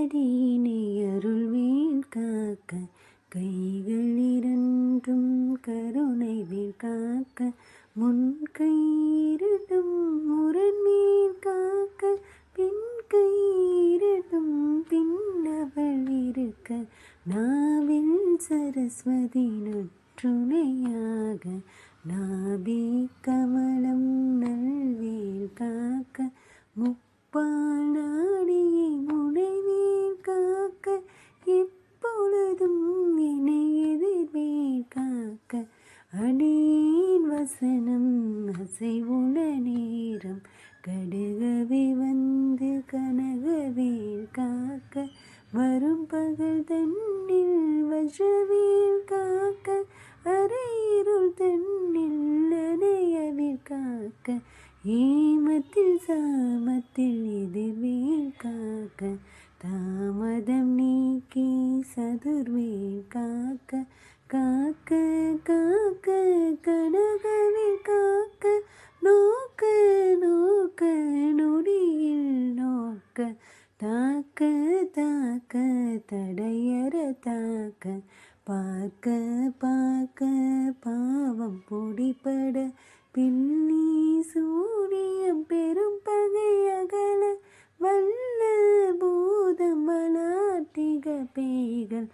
கையடியினை அருள்வேல் காக்க கைகள் இரண்டும் கருணை வேல் காக்க முன் கை இரண்டும் முரண்மேல் காக்க பின் கை இரண்டும் பின்னவள் இருக்க நாவில் சரஸ்வதி நற்றுணையாக நாபி கமலம் நல்வேல் காக்க முப்பால் நாடியை முனைவேல் காக்க எப்பொழுதும் என்னை எதிர்வேல் காக்க அடியேன் வசனம் அசைவுள்ள நேரம் கடுகவே வந்து கனகவேல் காக்க வரும் பகல் தன்னில் வஜ்ரவேல் காக்க அரையிருள் தன்னில் அணையவேல் காக்க ஏமத்தில் சாமத்தில் எதிர்வேல் காக்க தாமதம் நீக்கி சதுர்வேல் காக்க காக்க காக்க கனகவேல் காக்க நோக்க நோக்க நொடியில் நோக்க தாக்க தாக்க தடையற தாக்க பார்க்க பார்க்க பாவம் பொடிபட பின்னி சூரியம் பெரும் பகை அகல வல்ல பூதம் வளாட்டிக பேய்கள்